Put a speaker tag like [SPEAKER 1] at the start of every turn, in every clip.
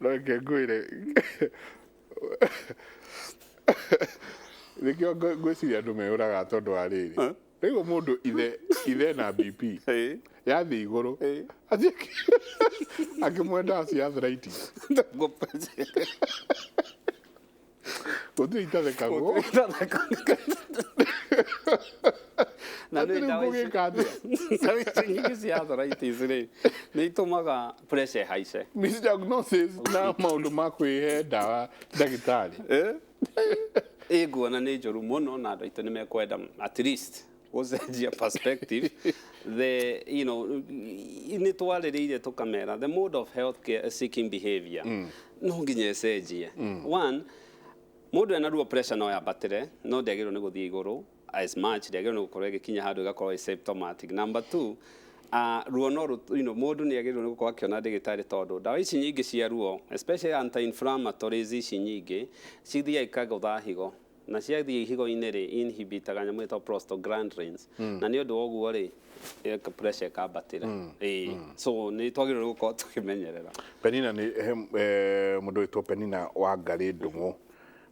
[SPEAKER 1] Reke ngwire nikio ngwiciria andu meyuraga tondu wa riri riu mundu ithe na BP yathi iguru akimwenda acia arthritis gutiri itathekagwo
[SPEAKER 2] na nä nyingä cia arthritis rä nä itåmaga pressure haice
[SPEAKER 1] misdiagnosis na maundu ma kwihe ndawa ndagitari
[SPEAKER 2] ä nguona nä njå ru må no na andå aitå nä mekwenda at least gåcenjia perspective the you know nä twarä rä ire tå kamera the mode of health care seeking behavior no nginya cenjie one må ndå ena ruo pressure no yambatä re no ndagä rwo nä gå thiä igå rå as much ndagä rwo nä gå korwo ä gä kinya handå ä gakorwo symptomatic number two ruo no må ndå nä agä rwo nä gå korwo akiona ndä gä tarä tondå ndawa ici nyingä cia ruo especially anti-inflammatories ici nyingä cithiaga ikagåtha higo na ciathiä higo-inä rä inhibitaga nyamå ä tagwo prostaglandins na nä å ndå wa å guo rä pressure ikambatä re so nä twagä rwo nä gå korwo tå kä menyerera.
[SPEAKER 1] Penina nä må ndå wä two Penina wa ngarä ndå ngå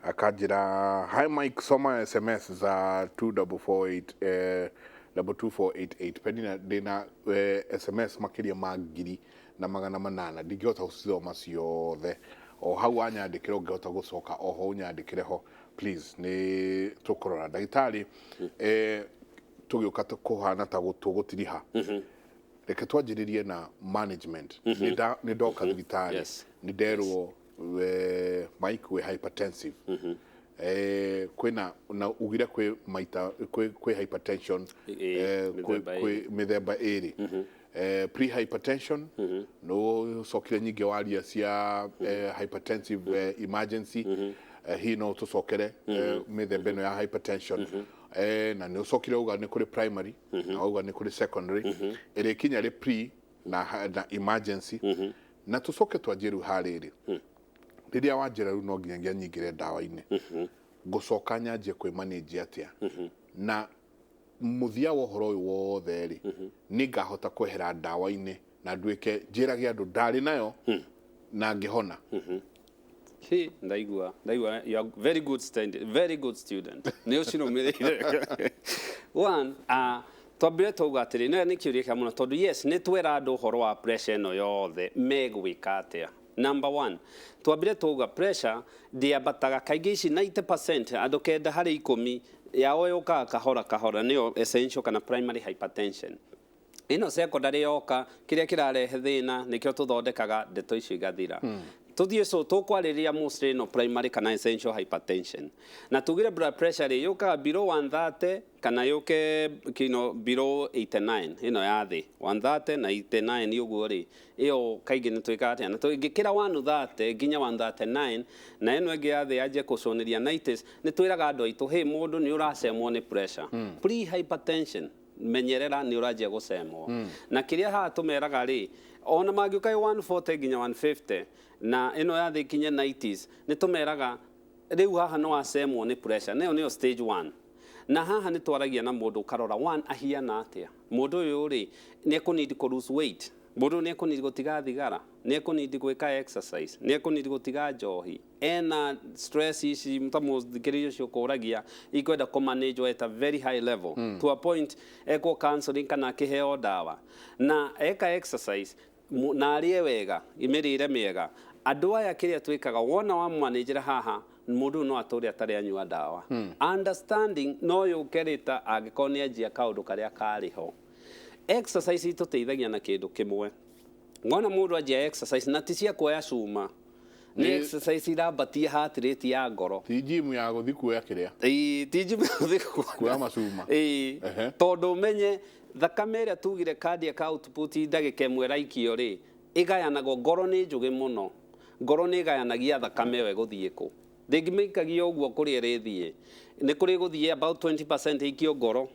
[SPEAKER 1] akanjira hi Mike, soma SMS za 2448 2488 Penina ndina SMS makiria ma ngiri na magana manana ndingihota gucithoma ciothe o hau anyandikire ngihota gucoka o ho unyandikire ho please ni tukorora ndagitari tugiuka kuhana ta gutiriha reke twanjiririe na management ni ndoka thibitari ni nderwo Mike we hypertensive kwina na ugire kwe maita kwe hypertension kwe mithemba iri pre-hypertension no sokire nyingi waria cia hypertensive emergency hi no tucokere mithemba ino ya hypertension na no sokire uga ni kuri primary na uga ni kuri secondary iri kinya ri pre na emergency na tucoke twanjiru hariri riria wanjira ru no nginya nyingire ndawa-ini gucoka nyanjie kwi manage atia na muthia wa horo uyu wothe ri ni ngahota kwehera ndawa-ini na nduike njirage andu ndari nayo na ngihona
[SPEAKER 2] ndaigua you are very good student ni ucino mirire one twambire tuga atiri no ni kiuria kia muno tondu yes ni twera andu horo wa pressure no yothe megwika atia. Number one, twambire tuga pressure ndiambataga kaingĩ ici 90% andũ kenda harĩ 10 yao yoka kahora nĩyo essential kana primary hypertension. Ino secondary yoka kĩrĩa kĩrarehe thĩna nĩkĩo tũthondekaga ndeto icio igathira. Tuthie so tukwarĩrĩria mostly no primary kana essential hypertension. Na tugire blood pressure yoka below 130 kana yoke below 89 ino ya thĩ 130 na 89 yoguo rĩ iyo kaingĩ nĩ twĩkaga atĩa na tũngĩkĩra 130 nginya 139 na ino ĩngĩ ya thĩ yanjie kũconeria 90 nĩ twĩraga andũ aitũ hey mũndũ nĩ ũracemwo nĩ pressure pre-hypertension menyerera nĩ ũranjia gũcemwo na kĩrĩa haha tũmeraga rĩ ona mangĩũka 140 nginya 150 na ino ya thĩ kinya 90s nĩ tũmeraga rĩu haha no acemwo nĩ pressure nĩyo stage 1 na haha nĩ twaragia na mũndũ karora 1 ahiana atĩa mũndũ ũyũ rĩ nĩ ekũnidi kũ lose weight mũndũ nĩ ekũnidi gũtiga thigara nĩ ekũnidi gwĩka exercise nĩ ekũnidi gũtiga njohi ena stress ici mũthikĩrĩria ũcio kũragia ikwenda kũ manage at a very high level to a point ekwo counseling kana akĩheo ndawa na eka exercise na arĩe wega imĩrĩre mĩega andũ aya kĩrĩa twĩkaga wona wa manager haha mũndũ no atũre atarĩ anyua ndawa understanding no yũkerĩta angĩkorwo nĩ anjia kaũndũ karĩa karĩho exercise itũteithagia na kĩndũ kĩmwe ngona mũndũ anjia exercise na ti cia kuoya cuma ni exercise irambatia heart rate ya ngoro
[SPEAKER 1] ti gym ya guthi kuoya kiria
[SPEAKER 2] ti gym ya guthi
[SPEAKER 1] kuoya macuma
[SPEAKER 2] tondu umenye thakame ĩrĩa tugire cardiac output ndagĩka ĩmwe raikio rĩ ĩgayanagwo ngoro nĩ njũgĩ mũno ngoro nĩ ĩgayanagia thakame ĩyo ĩgũthiĩ kũ ndĩngĩmĩikagia ũguo kũrĩa ĩrĩthiĩ nĩ kũrĩ gũthiĩ about 20% ikio ngoro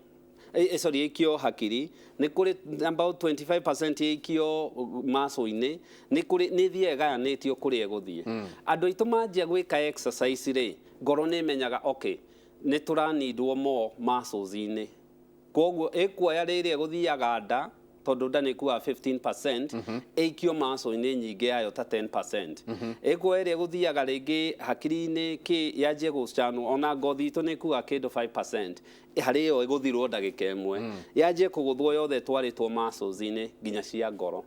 [SPEAKER 2] sorry ikio hakiri nĩ kũrĩ about 25% ikio maso-inĩ nĩ kũrĩ nĩ thiĩ ĩgayanĩtio kũrĩa ĩgũthiĩ andũ aitũ manjia gwĩka exercise rĩ ngoro nĩ imenyaga okay nĩ tũranidwo more muscles-inĩ koguo ĩkuoya rĩrĩa gũthiaga nda tondu nda nä kuaga 15% ĩikio maco-inĩ nyingĩ yayo ta 10%. Ĩkuo ĩrĩa gũthiaga rĩngĩ hakiri-inĩ yanjie gũcanwo ona ngothi itũ nĩ kuaga kĩndũ 5% harĩ ĩyo ĩgũthirwo ndagĩka ĩmwe yanjie kũgũthwo yothe twarĩtwo muscles-inĩ nginya cia ngoro.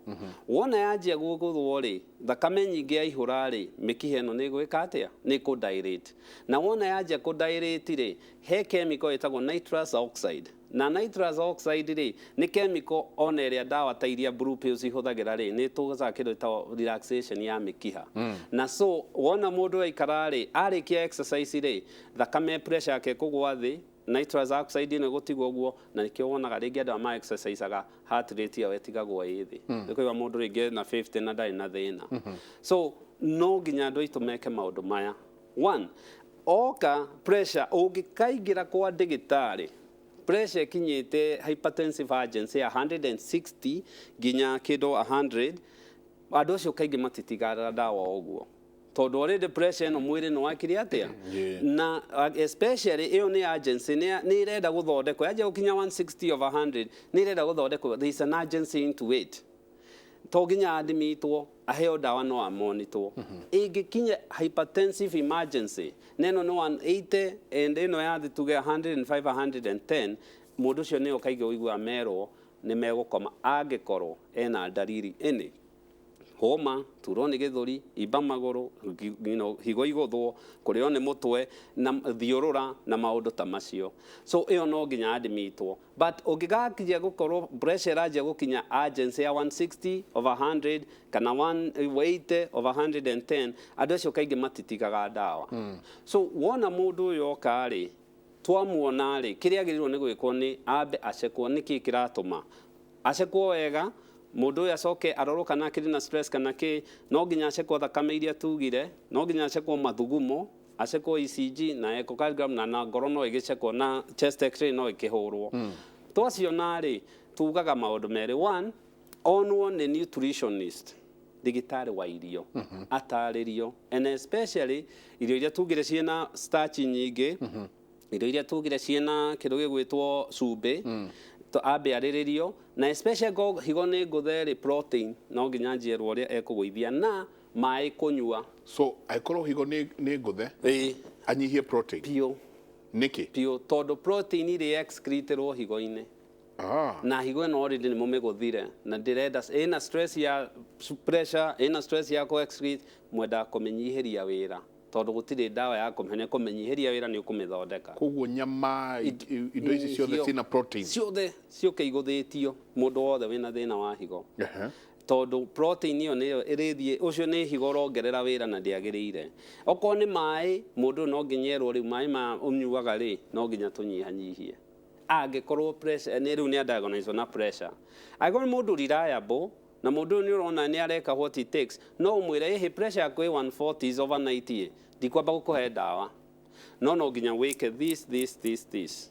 [SPEAKER 2] Wona yanjia gũgũthwo rĩ, thakame nyingĩ yaihũra rĩ, mĩkiha ĩno nĩ ĩgwĩka atĩa? Nĩ kũ-dilate. Na wona yanjia kũ-dilate rĩ, he chemical ĩtagwo nitrous oxide. Na nitrous oxide rĩ nĩ chemical ona ĩrĩa ndawa ta iria blue pills ihũthagĩra rĩ nĩ tũgaga kĩndũ ta relaxation ya mĩkiha. Na so wona mũndũ aikara rĩ, arĩkia exercise rĩ, thakame pressure yake kũgwa thĩ, nitrous oxide nĩ gũtigwo ũguo, na nĩkĩo wonaga rĩngĩ andũ ma exerciseaga heart rate yao ĩtigagwo ĩ thĩ. Nĩkũiga mũndũ rĩngĩ na 50 na ndarĩ na thĩna. So no nginya andũ aitũ meke maũndũ maya. One, oka pressure ũngĩkaingĩra kwa ndagĩtarĩ, pressure kinyite hypertensive urgency ya 160 nginya kĩndũ 100, andũ acio kaingĩ matitigaga ndawa ũguo tondu already pressure ĩno mwĩrĩ nĩ wakire atĩa. Na especially ĩyo nĩ urgency nĩ irenda gũthondekwo yaje gũkinya 160/100 nĩ irenda gũthondekwo, there is an urgency into it. To nginya admitwo aheo ndawa no amonitwo. Ĩngĩkinya hypertensive emergency neno no 180 and ĩno yathi tuge 105/110, mũndũ ũcio nĩo kaingĩ ũigua merwo nĩ megũkoma angĩkorwo ena ndariri ĩnĩ: homa, turwo nĩ gĩthũri, imba magũrũ, higo igũthwo, kũrĩo nĩ mũtwe na thiũrũra na maũndũ ta macio. So ĩyo no nginya admitwo. But ũngĩgakinya gũkorwo pressure yanjia gũkinya urgency ya 160/100 kana 180/110, andũ acio kaingĩ matitigaga ndawa. So wona mũndũ ũyũ oka rĩ, twamuona rĩ, kĩrĩa agĩrĩirwo nĩ gwĩkwo nĩ ambe acekwo nĩkĩ kĩratũma acekwo wega. Mũndũ ũyũ acoke arorwo kana akĩrĩ na stress kana kĩ, no nginya acekwo thakame iria tugire, no nginya acekwo mathugumo, acekwo ECG na echocardiogram na ngoro no ĩgĩcekwo na chest x-ray no ĩkĩhũrwo. Twaciona rĩ, tugaga maũndũ merĩ. One, onwo nĩ nutritionist, ndagĩtarĩ wa irio, atarĩrio, and especially irio iria tugire ciĩna starch nyingĩ, irio iria tugire ciĩna kĩndũ gĩgwĩtwo cumbĩ, ambe arĩrĩrio, na especially higo nĩ ngũthe protein no nginya njerwo ũrĩa ekũgũithia na maĩ kũnyua.
[SPEAKER 1] So aikorwo higo nĩ ngũthe anyihie protein
[SPEAKER 2] pio
[SPEAKER 1] nĩkĩ?
[SPEAKER 2] Pio tondu protein ĩrĩ excreterwo higo-inĩ. Na higo ĩno already nĩ mũmĩgũthire na ndĩrenda ĩna stress ya pressure, ĩna stress ya excrete, mwenda kũmĩnyihĩria wĩra tondu gũtirĩ ndawa ya kũmĩnyihĩria wĩra nĩ ũkũmĩthondeka.
[SPEAKER 1] Koguo nyama, indo ici ciothe ciĩna protein
[SPEAKER 2] ciothe ciũke igũthĩtio mũndũ wothe wĩna thĩna wa higo. Tondu protein ĩyo nĩyo ĩrĩthiĩ, ũcio nĩ higo ũrongerera wĩra na ndĩagĩrĩire. Okorwo nĩ maĩ, mũndũ no nginya erwo rĩu maĩ ma ũnyuaga rĩ, no nginya tũnyihanyihie. Angĩkorwo pressure rĩu nĩ diagnosed na pressure, angĩkorwo mũndũ reliable na mũndũ nĩ ũrona nĩ areka what it takes, no ũmwĩre ĩhĩ pressure yaku ĩ 140/90, ndikwamba gũkũhe ndawa, no nginya wĩke this.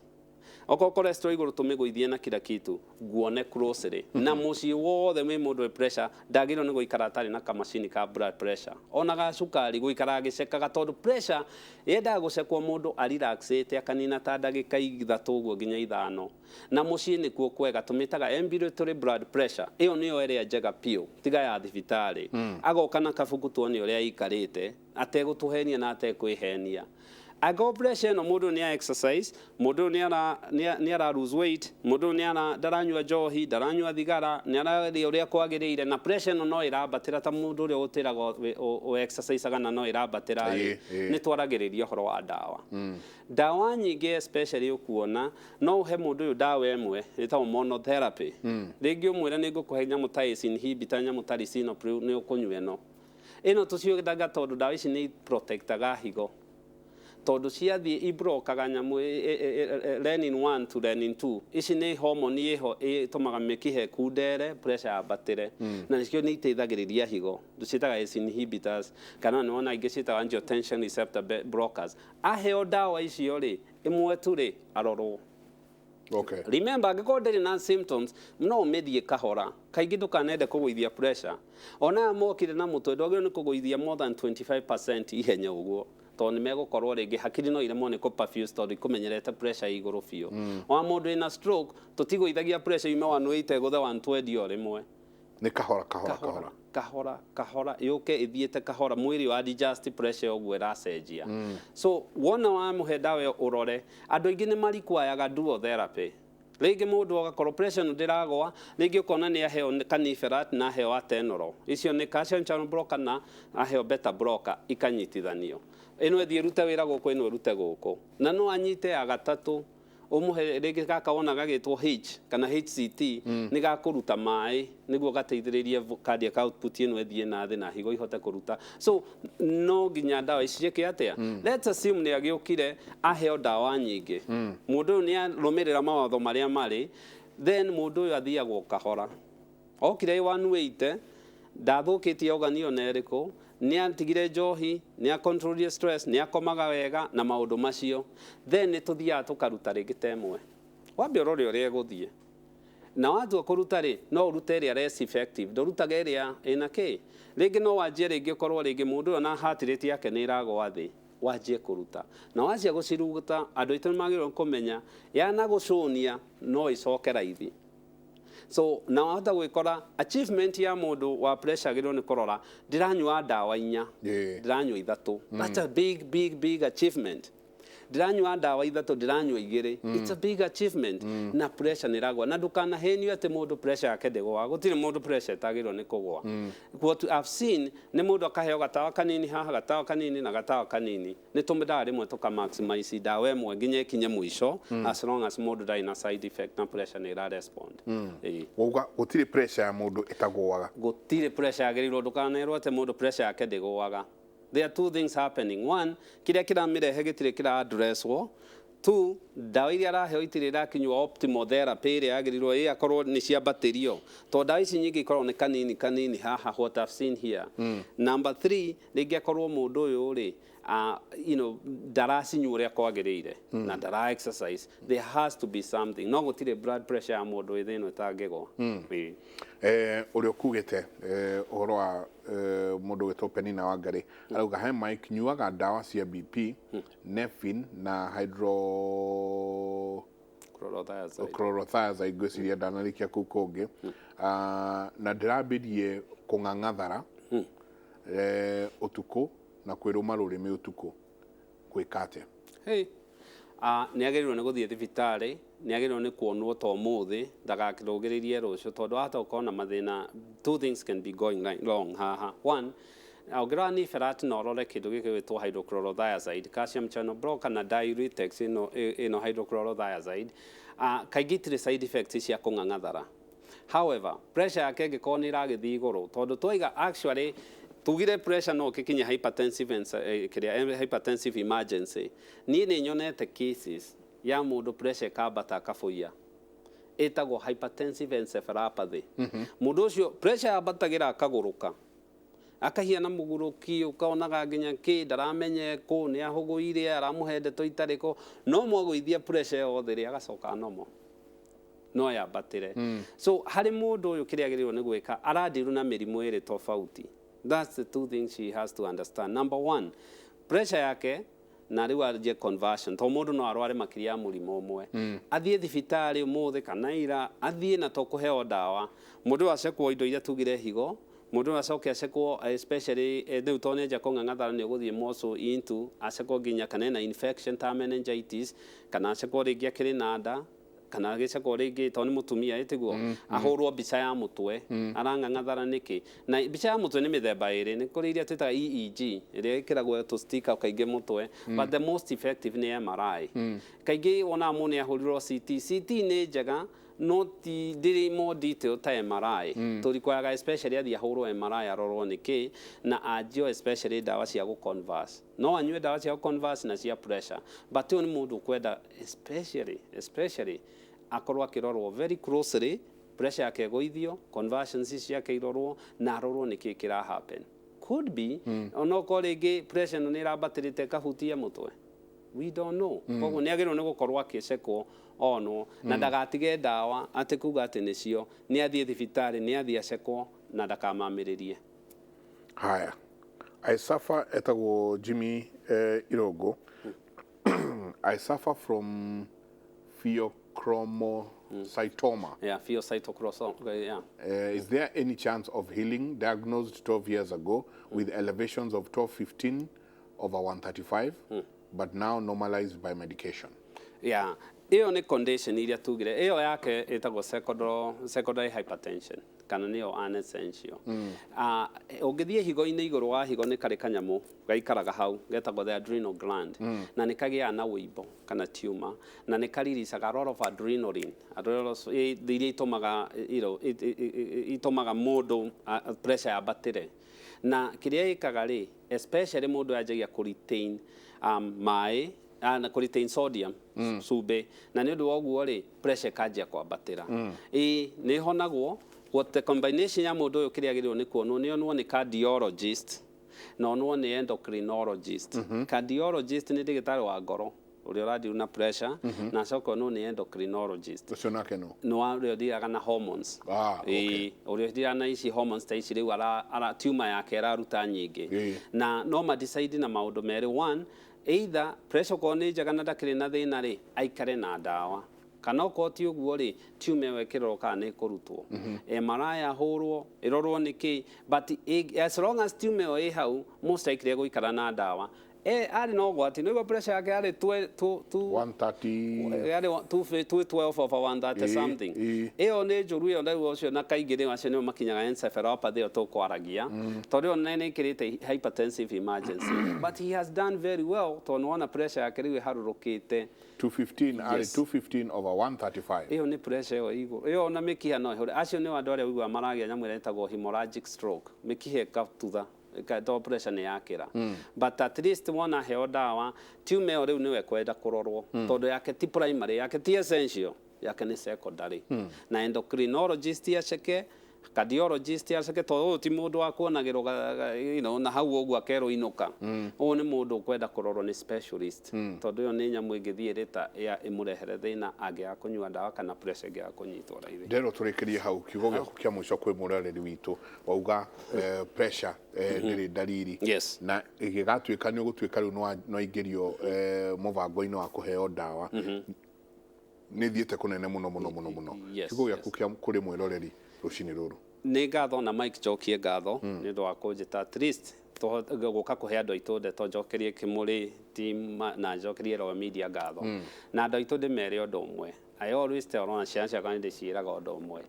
[SPEAKER 2] Okorwo cholesterol igũrũ tũmĩgũithie na kila kitu, guone closely. Na mũciĩ wothe wĩ mũndũ wĩ pressure ndagĩrĩirwo nĩ gũikara atarĩ na kamacini ka blood pressure, ona ga cukari gũikara agĩcekaga, tondũ pressure yendaga gũcekwo mũndũ arelaxĩte akanina ta ndagĩka 3 ũguo nginya 5. Na mũciĩ nĩkuo kwega, tũmĩtaga ambulatory blood pressure. Ĩyo nĩyo ĩrĩa njega piũ, tiga ya thibitarĩ. Agoka na kabuku tuone ũrĩa aikarĩte, ategũtũhenia na atekwĩhenia. Angĩkorwo pressure ĩno mũndũ nĩ exercise, mũndũ nĩ ara lose weight, mũndũ ndaranyua njohi, ndaranyua thigara, nĩ ararĩa ũrĩa kwagĩrĩire, na pressure ĩno no ĩrambatĩra ta mũndũ ũrĩa ũtĩraga o exerciseaga na no ĩrambatĩra rĩ, nĩ twaragĩrĩria ũhoro wa ndawa. Ndawa nyingĩ especially ũkuona no ũhe mũndũ ũyũ ndawa ĩmwe ĩtagwo monotherapy. Rĩngĩ ũmwĩre nĩ ngũkũhe nyamũ ta ACE inhibitor, nyamũ ta lisinopril, nĩ ũkũnyua ĩno tũciũgaga tondũ ndawa ici nĩ protectaga higo. Tondu ciathiĩ ibrokaga nyamũ renin 1 to renin 2, ici nĩ hormone ĩho ĩtũmaga mĩkiha ĩkundere, pressure yambatĩre, na nĩcio nĩ iteithagĩrĩria higo, tũciĩtaga ACE inhibitors, kana nĩ wona ingĩ ciĩtagwo angiotensin receptor blockers. Aheo ndawa icio rĩ, ĩmwe tu rĩ, arorwo. Remember, angĩkorwo ndĩrĩ na symptoms, no ũmĩthiĩ kahora, kaingĩ ndũkanende kũgũithia pressure. Ona mokire na mũtwe ndwagĩrĩirwo nĩ kũgũithia more than 25% ihenya ũguo, tondũ nĩ megũkorwo rĩngĩ hakiri no iremwo nĩ kũ-perfuse tondũ ikũmenyerete pressure igũrũ biũ. Wa mũndũ ĩna stroke tũtigũithagia pressure yume 180 gũthe 120 o rĩmwe.
[SPEAKER 1] Nĩ kahora
[SPEAKER 2] yũke ĩthiĩte kahora mwĩrĩ wa adjust pressure ũguo ĩracenjia. So wona wamũhe ndawa ũrore andũ aingĩ nĩ marikwayaga duotherapy. Rĩngĩ mũndũ agakorwo pressure ndĩragwa, rĩngĩ ũkona nĩ aheo caniferat na aheo atenolol. Icio nĩ calcium channel blocker na aheo beta blocker ikanyitithanio. Ĩno ĩthiĩ ĩrute wĩra gũkũ, ĩno ĩrute gũkũ. Na no anyite ya gatatũ umuhe rĩngĩ gaka wona gagĩtwo H kana HCT nĩ gakũruta maĩ nĩguo gateithĩrĩrie cardiac output ĩno ĩthiĩ na thĩ na higo ihote kũruta. So no nginya ndawa ici ciĩke atĩa. Let's assume nĩ agĩũkire aheo ndawa nyingĩ. Mũndũ ũyũ nĩ arũmĩrĩra mawatho marĩa marĩ, then mũndũ ũyũ athiagwo kahora. Okire 180 ndathũkĩtie ogani ona ĩrĩkũ, nĩ atigire njohi, nĩ akontrolire stress, nĩ akomaga wega na maũndũ macio, then nĩ tũthiaga tũkaruta rĩngĩ temwe. Wambe ũrore ũrĩa egũthiĩ. Na watua kũruta rĩ, no ũrute ĩrĩa less effective, ndũrutaga ĩrĩa ĩna kĩ. Rĩngĩ no wanjie rĩngĩ ũkorwo rĩngĩ mũndũ ũyũ na heart rate yake nĩ ĩragwa thĩ, wanjie kũruta. Na wanjia gũciruta, andũ aitũ nĩ magĩrĩirwo kũmenya, yanagũcũnia no ĩcoke raithi. So na wahota gwĩkora achievement ya mũndũ wa pressure agĩrĩirwo nĩ kũrora ndiranyua ndawa 4, ndiranyua 3. That's a big achievement. Ndiranyua ndawa 3, ndiranyua 2. It's a big achievement. Na pressure nĩ ĩragwa. Na ndũkanahenio atĩ mũndũ pressure yake ndĩgwa. Gũtirĩ mũndũ pressure ĩtagĩrĩirwo nĩ kũgwa. What I've seen nĩ mũndũ akaheo gatawa kanini haha, gatawa kanini na gatawa kanini. Nĩ tũmĩdawa rĩmwe tũka-maximize ndawa ĩmwe nginya ĩkinye mũico, as long as mũndũ ndarĩ na side effect na pressure nĩ ĩra-respond.
[SPEAKER 1] Wauga gũtirĩ pressure ya mũndũ ĩtagũaga.
[SPEAKER 2] Gũtirĩ pressure yagĩrĩirwo, ndũkanerwo atĩ mũndũ pressure yake ndĩgũaga. There are two things happening. One, kĩrĩa kĩramĩrehe gĩtirĩ kĩra-addresswo. 2, ndawa iria araheo itirĩ irakinywo optimal therapy ĩrĩa yagĩrĩirwo akorwo nĩ ciambatĩrio. Tondũ ndawa ici nyingĩ ikoragwo nĩ kanini haha, what I've seen here. Number 3, rĩngĩ akorwo mũndũ ũyũ rĩ, ndaracinyua ũrĩa kwagĩrĩire na ndara exercise. There has to be something. No gũtirĩ blood pressure ya mũndũ ĩthĩ ĩno ĩtangĩgwa.
[SPEAKER 1] Ũrĩa ũkugĩte ũhoro wa mũndũ wĩtwo Penina Wangari arauga he Mike nyuaga ndawa cia BP, Nephin na chlorothiazide ngwĩciria ndanarikia kũu kũngĩ, na ndĩrambirie kũng'ang'athara ũtukũ na kwĩrũma rũrĩmĩ ũtukũ, gwĩka atĩa?
[SPEAKER 2] Nĩ agĩrĩirwo nĩ gũthiĩ thibitarĩ, nĩ agĩrĩirwo nĩ kuonwo ta ũmũthĩ, ndagakĩrũgĩrĩrie rũciũ, tondũ hata ũkorwo na mathĩna, 2 things can be going wrong haha. One, ũngĩrora niferat na ũrore kĩndũ gĩkĩ gwĩtwo hydrochlorothiazide, calcium channel blocker na diuretics ĩno hydrochlorothiazide, kaingĩ itirĩ side effects cia kũng'ang'athara. However, pressure yake ĩngĩkorwo nĩ ĩragĩthiĩ igũrũ, tondũ twaiga actually tugire pressure no kikinya hypertensive emergency. Niĩ nĩ nyonete cases ya mũndũ pressure kambata akaboia, ĩtagwo hypertensive encephalopathy. Mũndũ ũcio pressure yambatagĩra akagũrũka, akahiana mũgurũki, ũkaonaga nginya ndaramenya kũ, nĩ ahũgũire, aramũhe ndeto itarĩko, no mwagũithia pressure yothe rĩ agacoka normal. No yambatĩre. So harĩ mũndũ ũyũ kĩrĩa agĩrĩirwo nĩ gwĩka, arandiru na mĩrimũ ĩrĩ tofauti. That's the 2 things she has to understand. Number 1, pressure yake na rĩu anjie conversion. To mũndũ no arware makĩria ya mũrimũ ũmwe. Athiĩ thibitarĩ ũmũthĩ kana ira, athiĩ na to kũheo ndawa. Mũndũ acekwo indo iria tugire higo, mũndũ acoke acekwo especially rĩu to nĩanjia kũng'ang'athara nĩ ũgũthiĩ moco into, acekwo nginya kana ena infection ta meningitis, kana acekwo rĩngĩ akĩrĩ na nda, kana gĩcekwo rĩngĩ to nĩ mũtumia ĩtiguo, ahũrwo mbica ya mũtwe, arang'ang'athara nĩkĩ. Na mbica ya mũtwe nĩ mĩthemba ĩrĩ, nĩ kũrĩ iria twĩtaga EEG, ĩrĩa ĩkĩragwo tũ sticker kaingĩ mũtwe, but the most effective nĩ MRI. Kaingĩ wonaga mũndũ nĩ ahũrirwo CT. CT nĩ njega, no ti ndĩrĩ more detail ta MRI. Tũrikwaga especially athiĩ ahũrwo MRI arorwo nĩkĩ, na anjio especially ndawa cia gũ-converse. No anyue ndawa cia gũ-converse na cia pressure, but ũyũ nĩ mũndũ ũkwenda especially akorwo akĩrorwo very closely, pressure yake ĩgũithio, conversions ciake irorwo na arorwo nĩkĩ kĩra happen. Could be onokorwo rĩngĩ pressure ĩno nĩ ĩrambatĩrĩte ĩkahutia mũtwe. We don't know. Koguo nĩ agĩrĩirwo nĩ gũkorwo akĩcekwo onwo na ndagatige ndawa atĩ kuga atĩ nĩcio, nĩ athiĩ thibitarĩ, nĩ athiĩ acekwo na ndakamamĩrĩrie.
[SPEAKER 1] Haya, I suffer etago Jimmy Irogo. I suffer from pheochromocytoma.
[SPEAKER 2] Yeah, pheocytochrome. Yeah.
[SPEAKER 1] Is there any chance of healing? Diagnosed 12 years ago with elevations of 12-15/135, but now normalized by medication.
[SPEAKER 2] Yeah. Iyo ni condition iria tugire. Iyo yake itago secondary hypertension. Kana niyo unessential. Ungithie higo-ini iguru wa higo ni kari kanyamu gaikaraga hau getagwo the adrenal gland, na ni kagia na wimbo kana tumor, na ni kariricaga a lot of adrenaline iria itumaga mundu pressure yabatire, na kiria ikaga ri especially mundu ajagia ku retain mai na ku retain sodium sube, na ni undu wa guo ri pressure kajia kwambatira. Ni honagwo what the combination ya mundu uyu kiria girio ni kuonwo ni onwo ni cardiologist na onwo ni endocrinologist. Cardiologist ni ndigitari wa ngoro uria uradio na pressure, na coka no ni endocrinologist
[SPEAKER 1] ucio nake
[SPEAKER 2] no uria thiaga na hormones.
[SPEAKER 1] Okay.
[SPEAKER 2] Uria thiaga na ici hormones ta ici riu ara tumor yake araruta nyingi, na no ma decide na maundu meri. One, either pressure ko ni njaga na ndakiri na thina ri aikare na dawa, kana ko ti uguo ri tumor wekirwo kana ni kurutwo MRI ahurwo irorwo niki, but as long as tumor i hau most likely guikara na dawa. Ari no gwati no pressure yake ari
[SPEAKER 1] 130
[SPEAKER 2] ari 212 over 130 something. Iyo ni njuru iyo ndio ucio na kaingire wacio ni makinyaga encephalopathy iyo tukwaragia tondu ona ni kirite hypertensive emergency, but he has done very well to ona pressure yake riu harurukite
[SPEAKER 1] 215 ari 215 over 135.
[SPEAKER 2] Iyo ni pressure iyo iguru. Iyo ona mikiha no ihore. Acio ni andu aria wigwa maragia nyamu ira etagwo hemorrhagic stroke. Mikihe kaptutha ikato pressure ni yakira. But at least wona heo dawa tumor riu niwe kwenda kurorwo tondu yake ti primary, yake ti essential, yake ni secondary. Na endocrinologist yaceke, cardiologist yaceke tondu ti mundu wa kuonagirwo na hau uguo akero inuka. O ni mundu kwenda kurorwo ni specialist tondu yo ni nyamu ingithie rita ya imurehere thina angia kunyua dawa kana pressure ngia kunyitwo raithi.
[SPEAKER 1] Ndero turikirie hau kiugo gyaku kia mwico kwi murareri witu wauga pressure ndiri dalili na igigatuika ni ugutuika riu no ingirio mubango-ini wa kuheo dawa ni thiete kunene muno kiugo gyaku kia kuri mwiroreri rucini ruru.
[SPEAKER 2] Ni ngatho na Mike Jokie ngatho ni ndu wa kunjita at least guka kuhe andu aitu ndeto njokerie kimuri team na njokerie Royal Media ngatho na andu aitu ndimere undu umwe. I always tell ona ciana ciakwa ndiciraga undu umwe.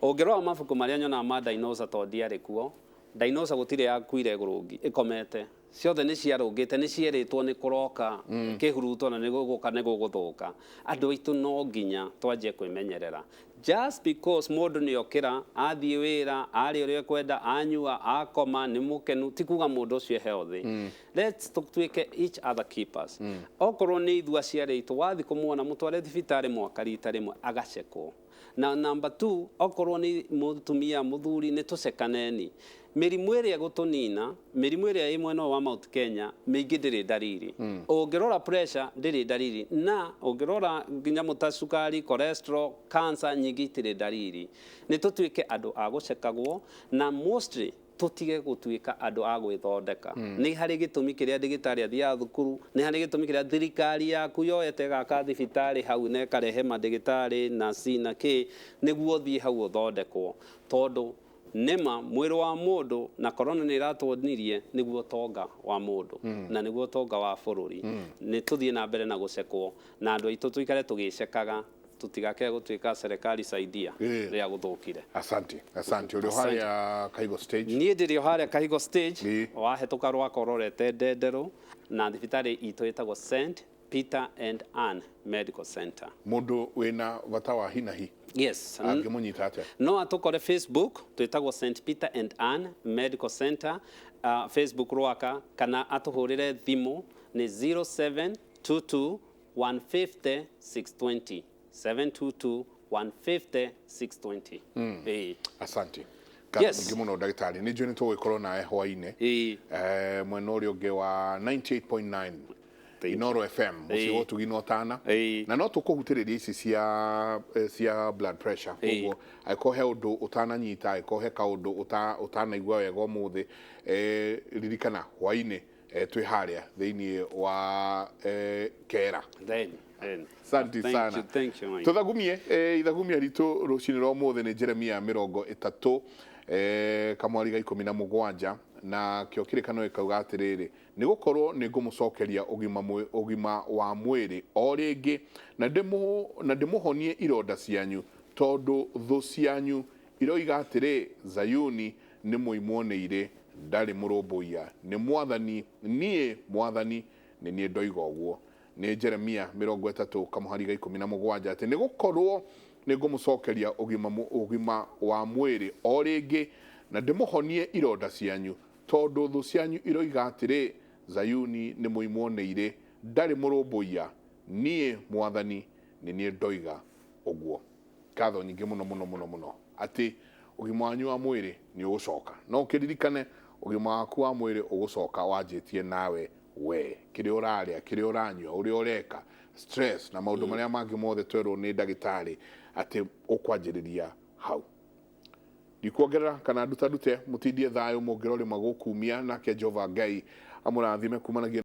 [SPEAKER 2] Ungirora mabuku maria nyona ma dinosaur to ndiari kuo, dinosaur gutire yakuire igurungi ikomete ciothe ni ciarungite ni cieritwo ni kuroka kihuruto na ni guguka ni guguthuka. Andu aitu no nginya twanjie kwimenyerera. Just because mundu ni okira athie wira ari uria kwenda anyua akoma ni mukenu ti kuga mundu ucio healthy. Let's tuike each other keepers. Okorwo ni ithua ciarĩtwo wathi kumuona mutware thibitari mwaka rita rimwe agacekwo. Na number 2, okorwo ni mutumia muthuri ni tucekaneni. Mirimu iria gutunina, mirimu iria imwe no wa Mount Kenya mingi ndiri dalili. Ungirora pressure ndiri dalili, na ungirora nginya mutasukari, cholesterol, cancer nyingi itiri dalili. Ni tutuike andu a gucekagwo na mostly tutige gutuika andu a gwithondeka. Ni hari gitumi kiria ndigitari athia thukuru, ni hari gitumi kiria thirikari yaku yoete gaka thibitari hau ne karehe mandigitari na sina ki niguo thie hau uthondekwo tondu nema mwiri wa mundu na corona ni iratwonirie niguo tonga wa mundu na niguo tonga wa bururi. Ni tuthie na mbere na gucekwo na andu aitu tuikare tugicekaga tutigake gutuika serikali saidia ria guthukire.
[SPEAKER 1] Asante uri haria Kahigo stage.
[SPEAKER 2] Ni ndiri haria Kahigo stage wahetuka rwako rorete ndenderu na thibitari itu itagwo St Peter and Anne Medical Center.
[SPEAKER 1] Mundu wina bata wa hinahi
[SPEAKER 2] yes
[SPEAKER 1] angimunyita atia
[SPEAKER 2] no atukore Facebook twitagwo St Peter and Anne Medical Center Facebook rwaka kana atuhurire thimu ni 0722 150 620 722 150 620.
[SPEAKER 1] Asante.
[SPEAKER 2] Yes.
[SPEAKER 1] Ngimuno dagitari ni joni to ikorwo na hwaine mwena uri ungi wa 98.9 Inoro FM mucigo tugino tana na no tukuhutiriria ici cia blood pressure koguo aiko he undu utananyita aiko he kaundu utanaigua wega umuthi ririkana hwaini twi haria thiini wa kera Santi sana.
[SPEAKER 2] Thank you, Mike.
[SPEAKER 1] Tuthagumie ithagumia ritu rucini rwa umuthi ni Jeremia 30 kamwari ga 17 na kio kirikano ikauga atiriri ni gukorwo ni ngumucokeria ugima wa mwiri o ringi na ndimuhonie ironda cianyu tondu thu cianyu iroiga atiri Zayuni ni muimuoneire ndari murumbuia ni mwathani ni nie ndoiga uguo ni Jeremia 30 kamuhari ga 17 ati ni gukorwo ni ngumucokeria ugima wa mwiri o ringi na ndimuhonie ironda cianyu tondu thu cianyu iroiga atiri Zayuni ni muimuoneire ndari murumbuia nie mwathani ni nie ndoiga uguo katho nyingi muno ati ugima wanyu wa mwiri ni ugucoka no kiririkane ugima waku wa mwiri ugucoka wanjitie nawe we kiri uraria kiri uranyua uri ureka stress na maundu maria mangi mothe twerwo ni ndagitari ati ukwanjiriria hau ndikuongerera kana ndute mutindie thayo mungirori magukumia nake Jehova Ngai amurathime kumanagia